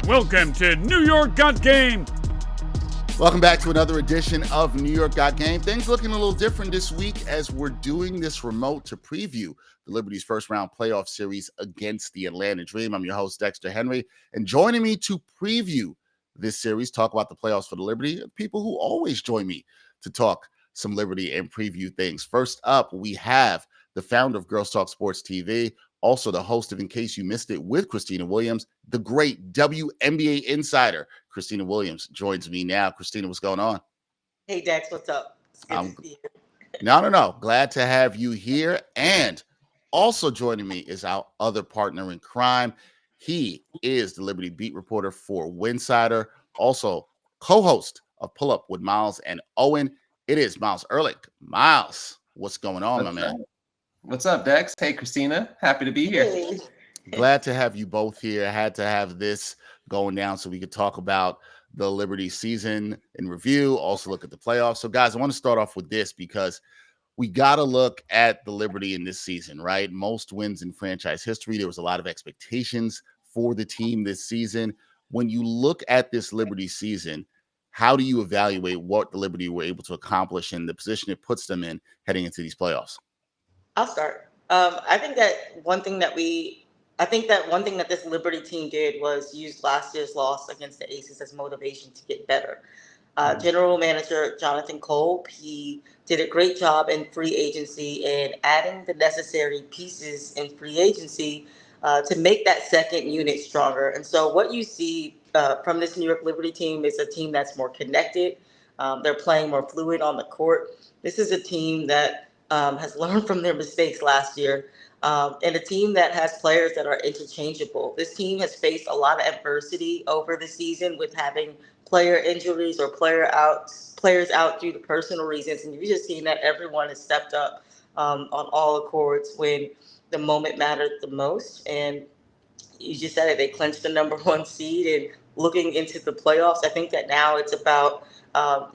Welcome to New York Got Game. Welcome back to another edition of New York Got Game. Things looking a little different this week as we're doing this remote to preview the Liberty's first round playoff series against the Atlanta Dream. I'm your host, Dexter Henry, and joining me to preview this series, talk about the playoffs for the Liberty, people who always join me to talk some Liberty and preview things. First up, we have the founder of Girls Talk Sports TV, also the host of In Case You Missed It with Christina Williams, the great WNBA insider, Christina Williams, joins me now. Christina, what's going on? Hey, Dex, what's up? It's good to see you. No. Glad to have you here. And also joining me is our other partner in crime. He is the Liberty beat reporter for Winsider, also co-host of Pull Up with Miles and Owen. It is Miles Ehrlich. Miles, what's going on, my man? What's up, Dex? Hey, Christina. Happy to be here. Hey. Glad to have you both here. I had to have this going down so we could talk about the Liberty season in review, also look at the playoffs. So, guys, I want to start off with this because we got to look at the Liberty in this season, right? Most wins in franchise history. There was a lot of expectations for the team this season. When you look at this Liberty season, how do you evaluate what the Liberty were able to accomplish and the position it puts them in heading into these playoffs? I'll start. I think that one thing that this Liberty team did was use last year's loss against the Aces as motivation to get better. General Manager Jonathan Kolb, he did a great job in free agency and adding the necessary pieces in free agency to make that second unit stronger. And so what you see from this New York Liberty team is a team that's more connected. They're playing more fluid on the court. This is a team that has learned from their mistakes last year, and a team that has players that are interchangeable. This team has faced a lot of adversity over the season with having player injuries or players out due to personal reasons, and you've just seen that everyone has stepped up on all accords when the moment mattered the most. And you just said it, they clinched the number one seed, and looking into the playoffs, I think that now it's about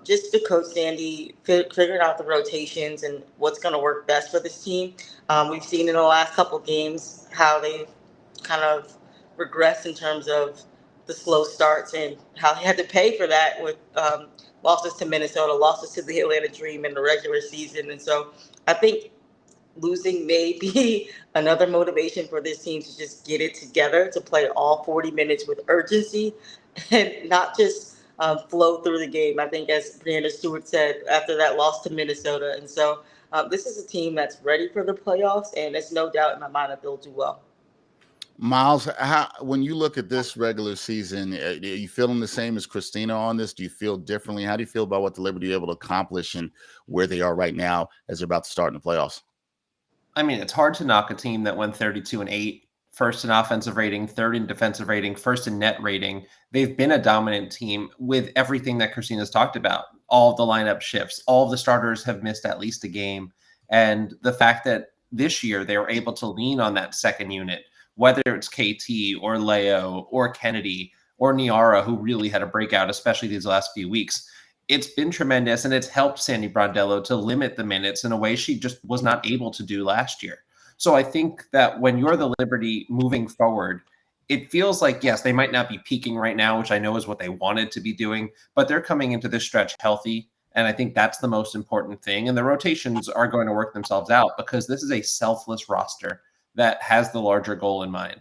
just the coach Sandy figuring out the rotations and what's going to work best for this team. We've seen in the last couple games how they've kind of regressed in terms of the slow starts and how they had to pay for that with losses to Minnesota, losses to the Atlanta Dream in the regular season. And so I think losing may be another motivation for this team to just get it together, to play all 40 minutes with urgency and not just flow through the game. I think, as Brianna Stewart said after that loss to Minnesota. And so this is a team that's ready for the playoffs, and there's no doubt in my mind that they'll do well. Miles, when you look at this regular season, are you feeling the same as Christina on this? Do you feel differently? How do you feel about what the Liberty are able to accomplish and where they are right now as they're about to start in the playoffs? I mean, it's hard to knock a team that went 32-8, first in offensive rating, third in defensive rating, first in net rating. They've been a dominant team with everything that Christina's talked about. All of the lineup shifts, all of the starters have missed at least a game. And the fact that this year they were able to lean on that second unit, whether it's KT or Leo or Kennedy or Niara, who really had a breakout, especially these last few weeks. It's been tremendous, and it's helped Sandy Brondello to limit the minutes in a way she just was not able to do last year. So I think that when you're the Liberty moving forward, it feels like, yes, they might not be peaking right now, which I know is what they wanted to be doing, but they're coming into this stretch healthy, and I think that's the most important thing. And the rotations are going to work themselves out because this is a selfless roster that has the larger goal in mind.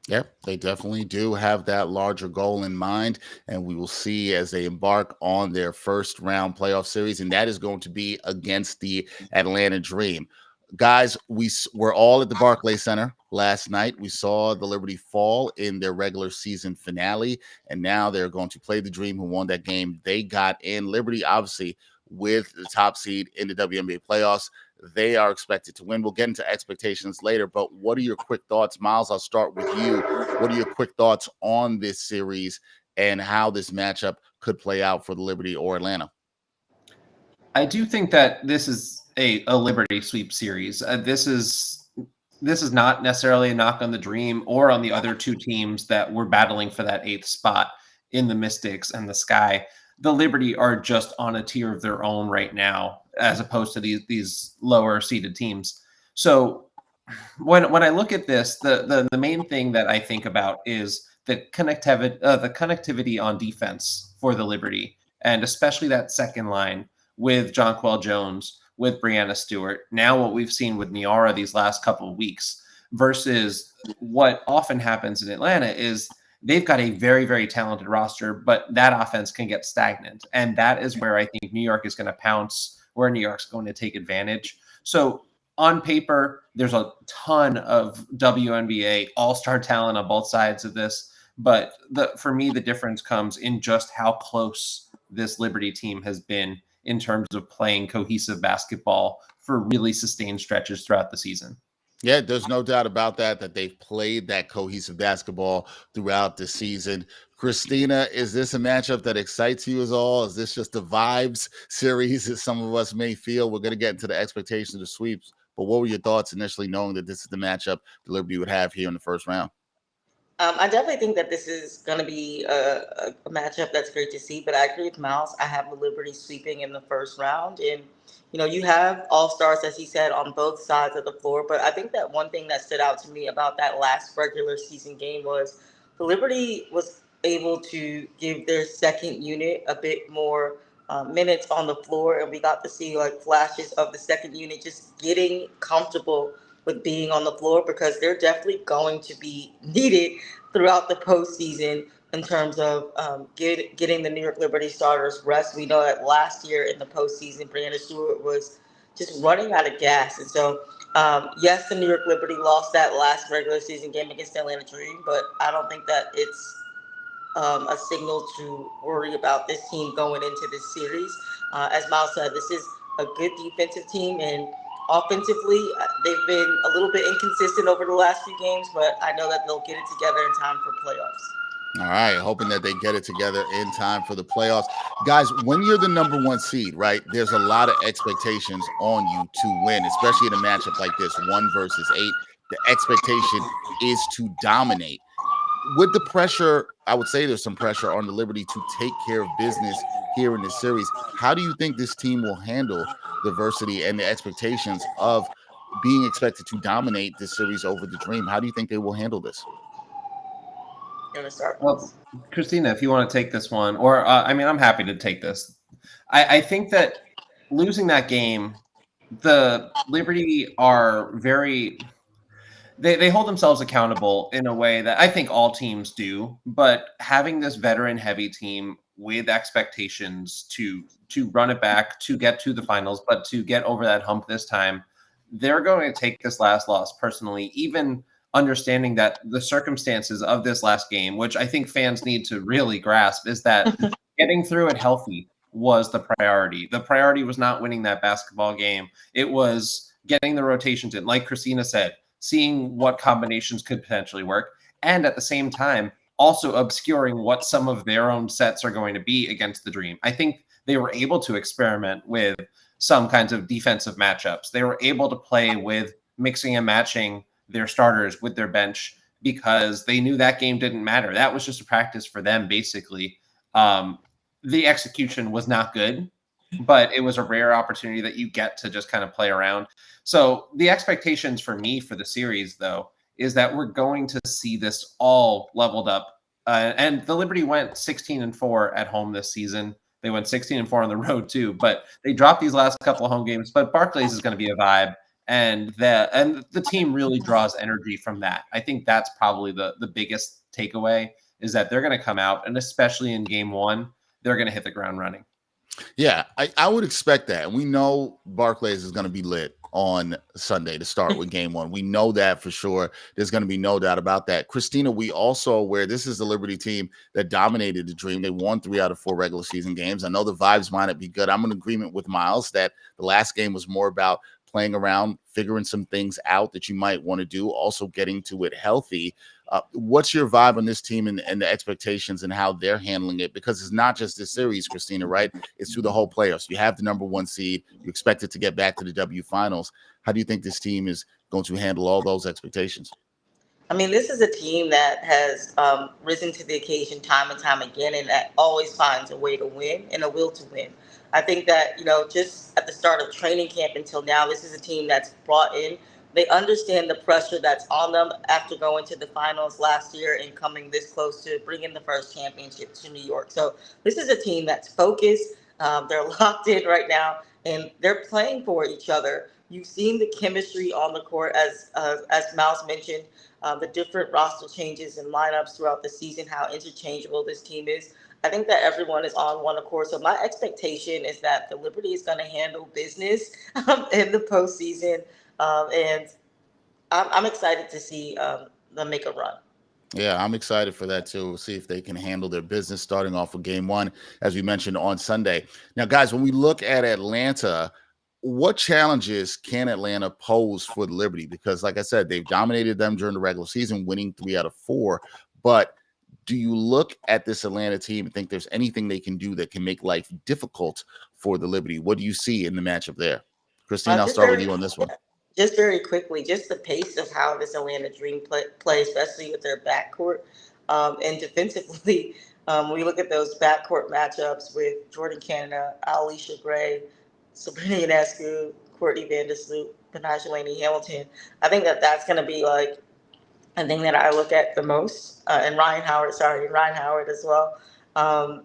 Yep, they definitely do have that larger goal in mind, and we will see as they embark on their first round playoff series, and that is going to be against the Atlanta Dream. Guys, we were all at the Barclays Center last night. We saw the Liberty fall in their regular season finale, and now they're going to play the Dream, who won that game. They got in. Liberty, obviously, with the top seed in the WNBA playoffs. They are expected to win. We'll get into expectations later, but what are your quick thoughts? Miles, I'll start with you. What are your quick thoughts on this series and how this matchup could play out for the Liberty or Atlanta? I do think that this is a Liberty sweep series. This is not necessarily a knock on the Dream or on the other two teams that were battling for that 8th spot in the Mystics and the Sky. The Liberty are just on a tier of their own right now, as opposed to these lower seeded teams. So when I look at this, the main thing that I think about is the connectivity on defense for the Liberty, and especially that second line with Jonquel Jones, with Brianna Stewart. Now what we've seen with Niara these last couple of weeks versus what often happens in Atlanta is they've got a very, very talented roster, but that offense can get stagnant. And that is where I think New York is going to pounce, where New York's going to take advantage. So on paper, there's a ton of WNBA all-star talent on both sides of this. But for me, the difference comes in just how close this Liberty team has been in terms of playing cohesive basketball for really sustained stretches throughout the season. Yeah, there's no doubt about that they've played that cohesive basketball throughout the season. Christina, is this a matchup that excites you at all? Is this just a vibes series as some of us may feel? We're going to get into the expectations of the sweeps, but what were your thoughts initially knowing that this is the matchup the Liberty would have here in the first round? I definitely think that this is going to be a matchup that's great to see, but I agree with Miles. I have the Liberty sweeping in the first round. And, you have all-stars, as he said, on both sides of the floor. But I think that one thing that stood out to me about that last regular season game was the Liberty was able to give their second unit a bit more minutes on the floor. And we got to see like flashes of the second unit just getting comfortable with being on the floor, because they're definitely going to be needed throughout the postseason in terms of getting the New York Liberty starters rest. We know that last year in the postseason, Brianna Stewart was just running out of gas. And so, yes, the New York Liberty lost that last regular season game against the Atlanta Dream, but I don't think that it's a signal to worry about this team going into this series. As Miles said, this is a good defensive team, and offensively, they've been a little bit inconsistent over the last few games, but I know that they'll get it together in time for playoffs. All right, hoping that they get it together in time for the playoffs. Guys, when you're the number one seed, right, there's a lot of expectations on you to win, especially in a matchup like this, 1 versus 8. The expectation is to dominate. With the pressure, I would say there's some pressure on the Liberty to take care of business here in this series. How do you think this team will handle the adversity and the expectations of being expected to dominate this series over the Dream? How do you think they will handle this? You want to start? Well, Christina, if you want to take this one, or I'm happy to take this. I think that losing that game, the Liberty are very. They hold themselves accountable in a way that I think all teams do, but having this veteran heavy team with expectations to run it back, to get to the finals, but to get over that hump this time, they're going to take this last loss personally, even understanding that the circumstances of this last game, which I think fans need to really grasp, is that getting through it healthy was the priority. The priority was not winning that basketball game. It was getting the rotations in, like Christina said, seeing what combinations could potentially work, and at the same time, also obscuring what some of their own sets are going to be against the Dream. I think they were able to experiment with some kinds of defensive matchups. They were able to play with mixing and matching their starters with their bench because they knew that game didn't matter. That was just a practice for them, basically. The execution was not good, but it was a rare opportunity that you get to just kind of play around. So the expectations for me for the series, though, is that we're going to see this all leveled up. And the Liberty went 16-4 at home this season. They went 16-4 on the road too, but they dropped these last couple of home games. But Barclays is going to be a vibe, and the team really draws energy from that. I think that's probably the biggest takeaway, is that they're going to come out, and especially in game one, they're going to hit the ground running. Yeah, I would expect that. And we know Barclays is going to be lit on Sunday to start with game one. We know that for sure. There's going to be no doubt about that. Christina, we also aware this is the Liberty team that dominated the Dream. They won 3 out of 4 regular season games. I know the vibes might not be good. I'm in agreement with Miles that the last game was more about playing around, figuring some things out that you might want to do, also getting to it healthy. What's your vibe on this team and the expectations and how they're handling it? Because it's not just this series, Christina, right? It's through the whole playoffs. You have the number one seed. You expect it to get back to the W finals. How do you think this team is going to handle all those expectations? I mean, this is a team that has risen to the occasion time and time again, and that always finds a way to win and a will to win. I think that, just at the start of training camp until now, this is a team that's brought in They understand the pressure that's on them after going to the finals last year and coming this close to bringing the first championship to New York. So this is a team that's focused. They're locked in right now, and they're playing for each other. You've seen the chemistry on the court, as Miles mentioned, the different roster changes and lineups throughout the season, how interchangeable this team is. I think that everyone is on one accord. So my expectation is that the Liberty is going to handle business in the postseason, and I'm excited to see them make a run. Yeah, I'm excited for that too. We'll see if they can handle their business starting off with game one, as we mentioned on Sunday. Now, guys, when we look at Atlanta, what challenges can Atlanta pose for the Liberty? Because, like I said, they've dominated them during the regular season, winning 3 out of 4. But do you look at this Atlanta team and think there's anything they can do that can make life difficult for the Liberty? What do you see in the matchup there? Christine, I'll start with you on this one. Just very quickly, just the pace of how this Atlanta Dream play, especially with their backcourt, and defensively, we look at those backcourt matchups with Jordan Canada, Alicia Gray, Sabrina Ionescu, Courtney Vandersloot, Benaja Laney Hamilton. I think that that's going to be like a thing that I look at the most, and Ryan Howard as well.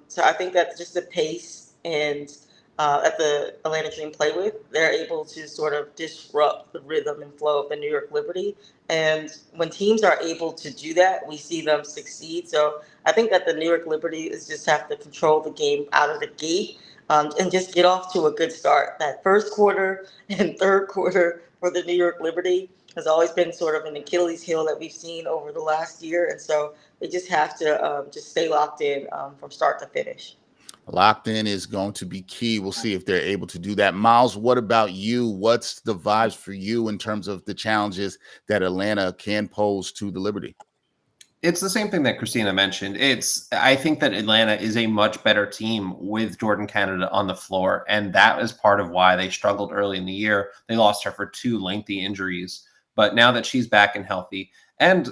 So I think that just the pace and that the Atlanta Dream play with, they're able to sort of disrupt the rhythm and flow of the New York Liberty. And when teams are able to do that, we see them succeed. So I think that the New York Liberty is just have to control the game out of the gate, and just get off to a good start. That first quarter and third quarter for the New York Liberty has always been sort of an Achilles heel that we've seen over the last year. And so they just have to just stay locked in from start to finish. Locked in is going to be key. We'll see if they're able to do that. Miles, what about you? What's the vibes for you in terms of the challenges that Atlanta can pose to the Liberty? It's the same thing that Christina mentioned. I think that Atlanta is a much better team with Jordan Canada on the floor, and that is part of why they struggled early in the year. They lost her for 2 lengthy injuries, but now that she's back and healthy, and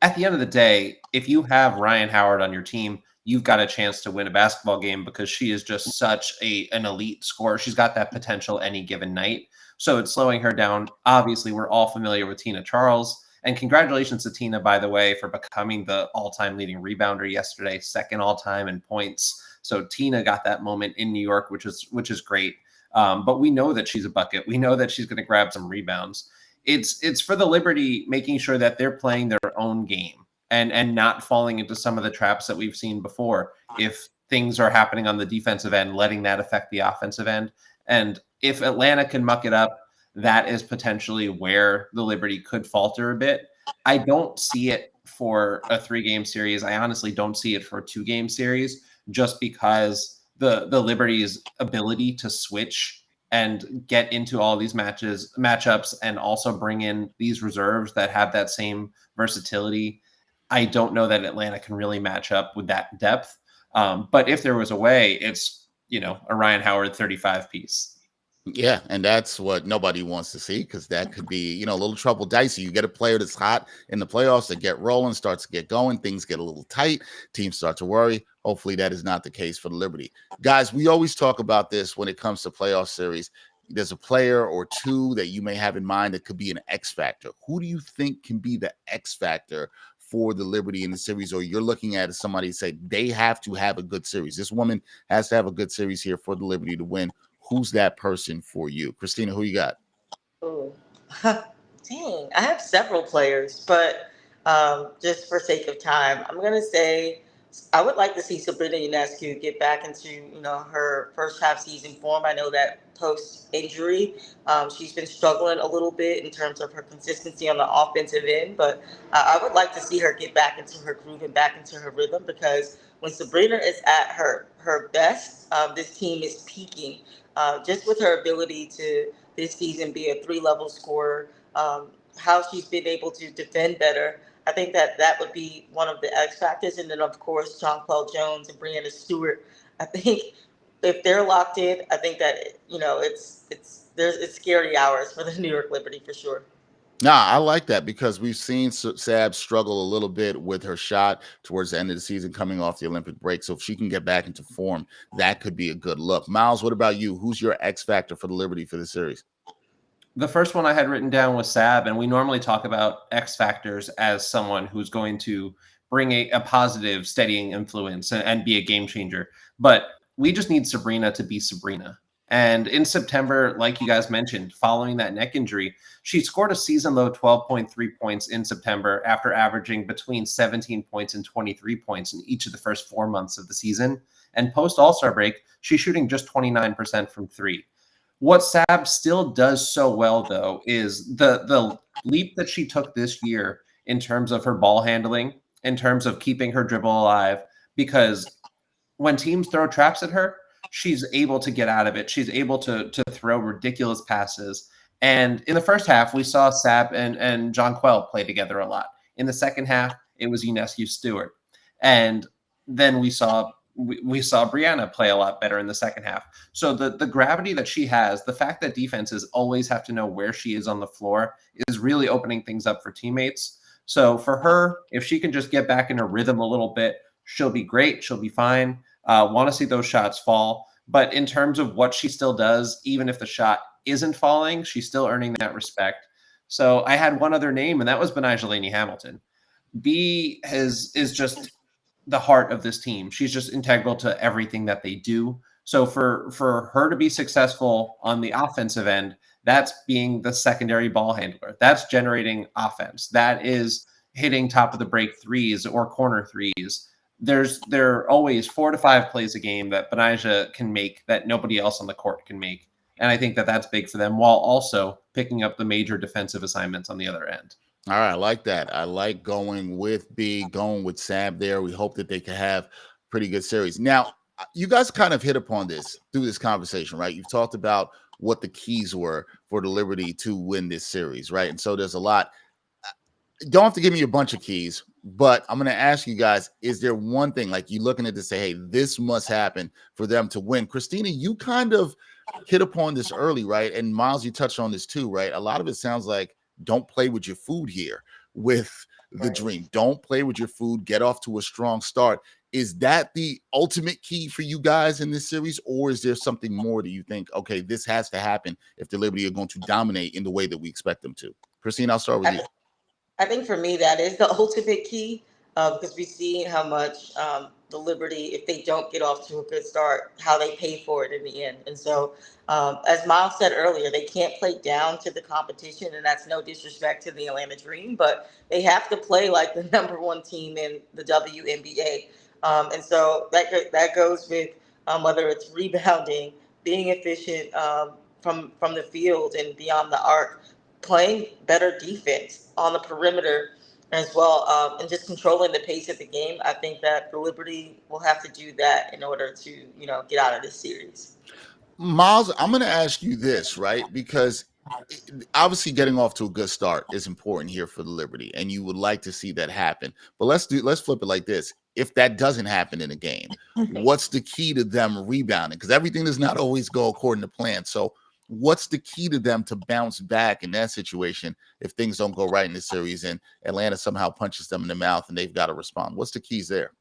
at the end of the day, if you have Ryan Howard on your team, you've got a chance to win a basketball game because she is just such an elite scorer. She's got that potential any given night. So it's slowing her down. Obviously, we're all familiar with Tina Charles. And congratulations to Tina, by the way, for becoming the all-time leading rebounder yesterday, second all-time in points. So Tina got that moment in New York, which is great. But we know that she's a bucket. We know that she's going to grab some rebounds. It's for the Liberty making sure that they're playing their own game and not falling into some of the traps that we've seen before. If things are happening on the defensive end, letting that affect the offensive end. And if Atlanta can muck it up, that is potentially where the Liberty could falter a bit. I don't see it for a 3-game series. I honestly don't see it for a 2-game series, just because the Liberty's ability to switch and get into all these matchups and also bring in these reserves that have that same versatility. I don't know that Atlanta can really match up with that depth. But if there was a way, it's, a Ryan Howard 35 piece. Yeah, and that's what nobody wants to see, because that could be, a little trouble dicey. You get a player that's hot in the playoffs, that get rolling, starts to get going, things get a little tight, teams start to worry. Hopefully that is not the case for the Liberty. Guys, we always talk about this when it comes to playoff series. There's a player or two that you may have in mind that could be an X factor. Who do you think can be the X factor for the Liberty in the series, or you're looking at as somebody say they have to have a good series? This woman has to have a good series here for the Liberty to win. Who's that person for you? Christina, who you got? Oh, dang. I have several players, but just for sake of time, I'm going to say I would like to see Sabrina Ionescu get back into, her first half season form. I know that post-injury, she's been struggling a little bit in terms of her consistency on the offensive end, but I would like to see her get back into her groove and back into her rhythm, because when Sabrina is at her best, this team is peaking. Just with her ability to this season be a 3-level scorer, how she's been able to defend better, I think that would be one of the X factors. And then, of course, Jonquel Jones and Breanna Stewart. I think if they're locked in, I think that it's scary hours for the New York Liberty for sure. Nah, I like that, because we've seen Sab struggle a little bit with her shot towards the end of the season coming off the Olympic break. So if she can get back into form, that could be a good look. Miles, what about you? Who's your X factor for the Liberty for the series? The first one I had written down was Sab, and we normally talk about X factors as someone who's going to bring a positive, steadying influence and be a game changer. But we just need Sabrina to be Sabrina. And in September, like you guys mentioned, following that neck injury, she scored a season low 12.3 points in September after averaging between 17 points and 23 points in each of the first 4 months of the season. And post All-Star break, she's shooting just 29% from three. What Sab still does so well, though, is the leap that she took this year in terms of her ball handling, in terms of keeping her dribble alive, because when teams throw traps at her, she's able to get out of it. She's able to throw ridiculous passes. And in the first half, we saw Sab and Jonquel play together a lot. In the second half, it was Ionescu Stewart. And then we saw Brianna play a lot better in the second half. So the gravity that she has, the fact that defenses always have to know where she is on the floor is really opening things up for teammates. So for her, if she can just get back in her rhythm a little bit, she'll be great. She'll be fine. Want to see those shots fall. But in terms of what she still does, even if the shot isn't falling, she's still earning that respect. So I had one other name, and that was Betnijah Laney-Hamilton. B is just the heart of this team. She's just integral to everything that they do. So for her to be successful on the offensive end, that's being the secondary ball handler. That's generating offense. That is hitting top of the break threes or corner threes. There are always 4 to 5 plays a game that Betnijah can make that nobody else on the court can make. And I think that that's big for them, while also picking up the major defensive assignments on the other end. All right, I like that. I like going with B, going with Sab there. We hope that they can have a pretty good series. Now, you guys kind of hit upon this through this conversation, right? You've talked about what the keys were for the Liberty to win this series, right? And so there's a lot. Don't have to give me a bunch of keys, but I'm going to ask you guys, is there one thing, like you looking at this, say, hey, this must happen for them to win? Christina, you kind of hit upon this early, right? And Miles, you touched on this too, right? A lot of it sounds like don't play with your food here with the Dream. Don't play with your food. Get off to a strong start. Is that the ultimate key for you guys in this series, or is there something more that you think, okay, this has to happen if the Liberty are going to dominate in the way that we expect them to? Christine, I'll start with you. I think for me, that is the ultimate key because we see how much the Liberty, if they don't get off to a good start, how they pay for it in the end. And so, as Miles said earlier, they can't play down to the competition, and that's no disrespect to the Atlanta Dream, but they have to play like the #1 team in the WNBA. And so that goes with whether it's rebounding, being efficient from the field and beyond the arc, playing better defense on the perimeter as well, and just controlling the pace of the game. I think that the Liberty will have to do that in order to, get out of this series. Miles, I'm going to ask you this, right? Because obviously getting off to a good start is important here for the Liberty, and you would like to see that happen. But let's flip it like this. If that doesn't happen in a game, what's the key to them rebounding? Because everything does not always go according to plan. So what's the key to them to bounce back in that situation if things don't go right in the series and Atlanta somehow punches them in the mouth and they've got to respond? What's the keys there?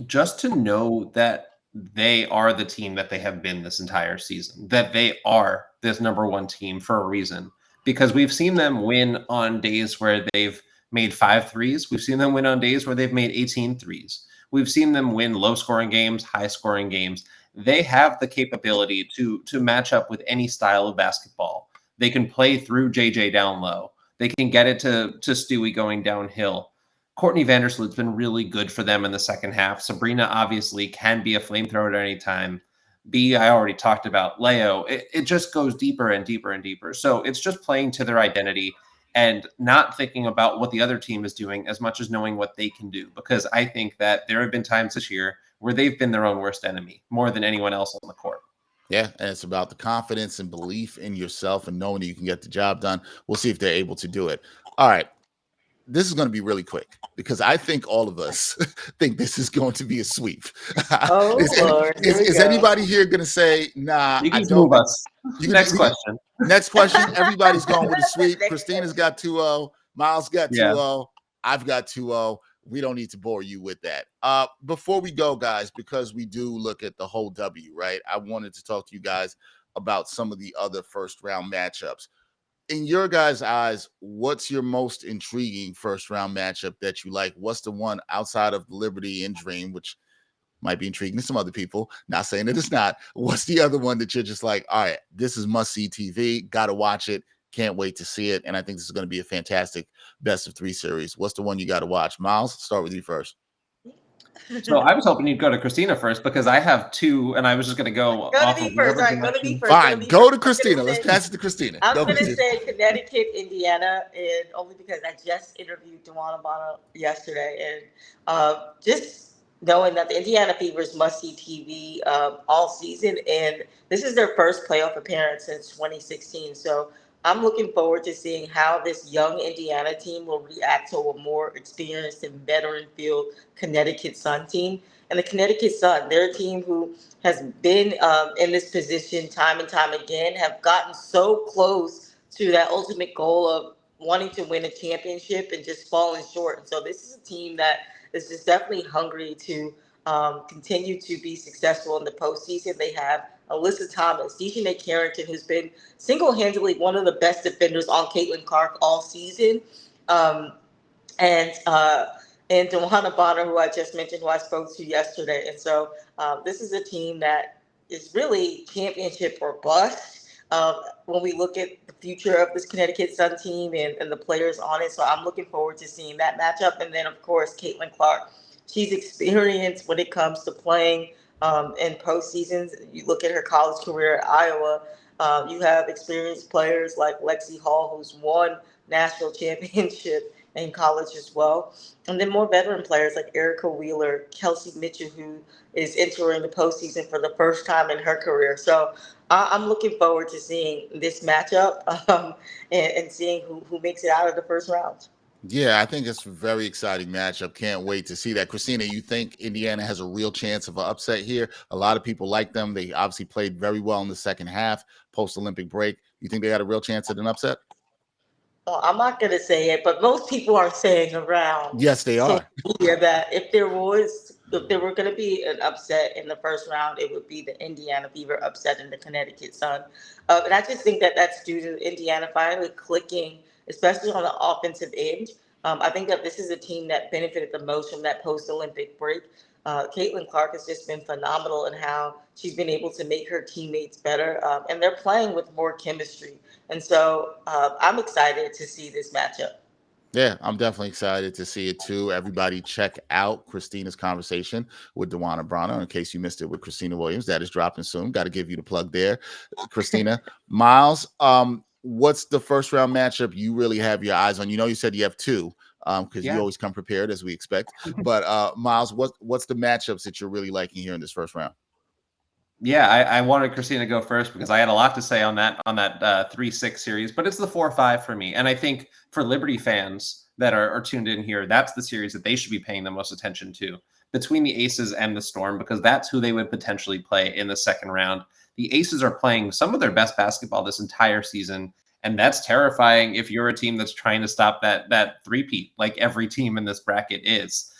Just to know that they are the team that they have been this entire season, that they are this #1 team for a reason, because we've seen them win on days where they've made 5 threes. We've seen them win on days where they've made 18 threes. We've seen them win low scoring games, high scoring games. They have the capability to match up with any style of basketball. They can play through JJ down low. They can get it to Stewie going downhill. Courtney Vandersloot's been really good for them in the second half. Sabrina obviously can be a flamethrower at any time. B, I already talked about. Leo, it just goes deeper and deeper and deeper. So it's just playing to their identity and not thinking about what the other team is doing as much as knowing what they can do. Because I think that there have been times this year where they've been their own worst enemy more than anyone else on the court. Yeah, and it's about the confidence and belief in yourself and knowing that you can get the job done. We'll see if they're able to do it. All right. This is going to be really quick because I think all of us think this is going to be a sweep. Oh, Lord. Is anybody here going to say, nah, You can I don't? move us. You can Next question. Next question. Everybody's going with a sweep. Christina's got 2-0. Miles got 2-0. I've got 2-0. We don't need to bore you with that. Before we go, guys, because we do look at the whole W, right? I wanted to talk to you guys about some of the other first round matchups. Who do you think is going to in your guys' eyes, what's your most intriguing first round matchup that you like? What's the one outside of Liberty and Dream, which might be intriguing to some other people? Not saying that it's not. What's the other one that you're just like, all right, this is must see TV, got to watch it, can't wait to see it, and I think this is going to be a fantastic best of 3 series. What's the one you got to watch? Miles, start with you first. So I was hoping you'd go to Christina first because I have 2, and I was just going to go Go off to of me first. All right, whatever go to me direction- first. Fine, go to Christina. Let's pass it to Christina. I'm Go, going to Christina. say Connecticut, Indiana, and only because I just interviewed Dewana Bonner yesterday, and just knowing that the Indiana Fever's must-see TV all season, and this is their first playoff appearance since 2016. So I'm looking forward to seeing how this young Indiana team will react to a more experienced and veteran-filled Connecticut Sun team. And the Connecticut Sun, they're a team who has been in this position time and time again, have gotten so close to that ultimate goal of wanting to win a championship and just falling short. And so this is a team that is just definitely hungry to continue to be successful in the postseason. They have Alyssa Thomas, Dejanay Carrington, who's been single-handedly one of the best defenders on Caitlin Clark all season. Um, and Dewana Bonner, who I just mentioned, who I spoke to yesterday. And so this is a team that is really championship or bust when we look at the future of this Connecticut Sun team and the players on it. So I'm looking forward to seeing that matchup. And then, of course, Caitlin Clark. She's experienced when it comes to playing in postseasons. You look at her college career at Iowa. You have experienced players like Lexi Hall, who's won national championship in college as well. And then more veteran players like Erica Wheeler, Kelsey Mitchell, who is entering the postseason for the first time in her career. So I'm looking forward to seeing this matchup and seeing who makes it out of the first round. Yeah, I think it's a very exciting matchup. Can't wait to see that. Christina, you think Indiana has a real chance of an upset here? A lot of people like them. They obviously played very well in the second half, post-Olympic break. You think they got a real chance at an upset? Well, I'm not going to say it, but most people are saying around Yes, they are. media that if there were going to be an upset in the first round, it would be the Indiana Fever upset in the Connecticut Sun. And I just think that that's due to Indiana finally clicking, especially on the offensive end. I think that this is a team that benefited the most from that post-Olympic break. Caitlin Clark has just been phenomenal in how she's been able to make her teammates better, and they're playing with more chemistry. And so I'm excited to see this matchup. Yeah, I'm definitely excited to see it too. Everybody check out Christina's conversation with Dewana Bonner. In case you missed it with Christina Williams, that is dropping soon. Got to give you the plug there, Christina. Miles, what's the first round matchup you really have your eyes on? You know, you said you have 2 because you always come prepared as we expect. But Miles, what's the matchups that you're really liking here in this first round? Yeah, I wanted Christina to go first because I had a lot to say on that 3-6 series, but it's the 4-5 for me. And I think for Liberty fans that are tuned in here, that's the series that they should be paying the most attention to between the Aces and the Storm, because that's who they would potentially play in the second round. The Aces are playing some of their best basketball this entire season, and that's terrifying if you're a team that's trying to stop that three-peat like every team in this bracket is.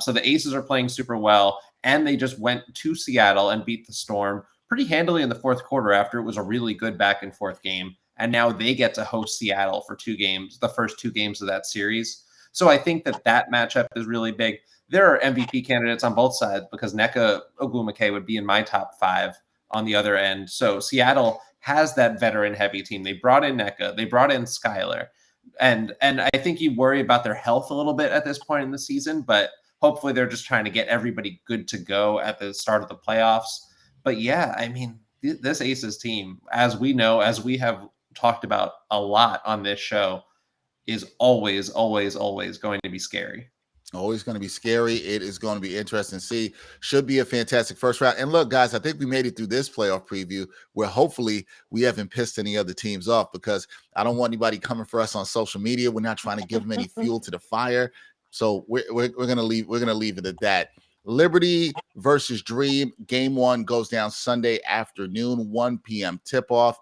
So the Aces are playing super well, and they just went to Seattle and beat the Storm pretty handily in the fourth quarter after it was a really good back and forth game. And now they get to host Seattle for 2 games, the first 2 games of that series. So I think that matchup is really big. There are MVP candidates on both sides because Nneka Ogwumike would be in my top 5 on the other end. So Seattle has that veteran heavy team. They brought in Nneka, they brought in Skylar. And I think you worry about their health a little bit at this point in the season, but hopefully they're just trying to get everybody good to go at the start of the playoffs. But yeah, I mean, this Aces team, as we know, as we have talked about a lot on this show, is always, always, always going to be scary. Always going to be scary. It is going to be interesting to see. Should be a fantastic first round. And look, guys, I think we made it through this playoff preview where hopefully we haven't pissed any other teams off, because I don't want anybody coming for us on social media. We're not trying to give them any fuel to the fire. So we're going to leave it at that. Liberty versus Dream. Game 1 goes down Sunday afternoon, 1 p.m. tip-off.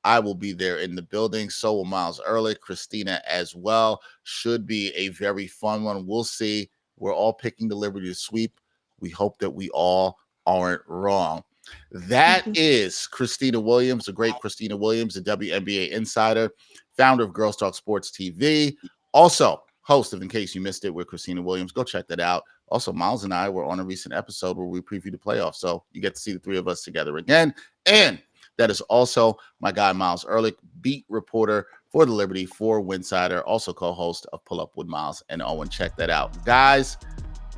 I will be there in the building. So will Miles Ehrlich, Christina as well. Should be a very fun one. We'll see. We're all picking the Liberty to sweep. We hope that we all aren't wrong. That is Christina Williams, the great Christina Williams, the WNBA insider, founder of Girls Talk Sports TV, also host of In Case You Missed It with Christina Williams. Go check that out. Also, Miles and I were on a recent episode where we previewed the playoffs, so you get to see the three of us together again. And that is also my guy, Miles Ehrlich, beat reporter for the Liberty for Winsider, also co-host of Pull Up with Miles and Owen. Check that out. Guys,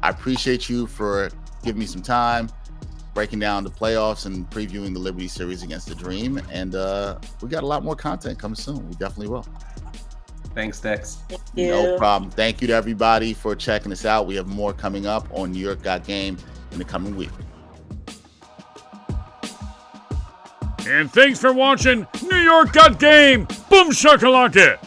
I appreciate you for giving me some time, breaking down the playoffs and previewing the Liberty series against the Dream. And we got a lot more content coming soon. We definitely will. Thanks, Dex. Thank you. No problem. Thank you to everybody for checking us out. We have more coming up on New York Got Game in the coming week. And thanks for watching New York Got Game. Boom shakalaka.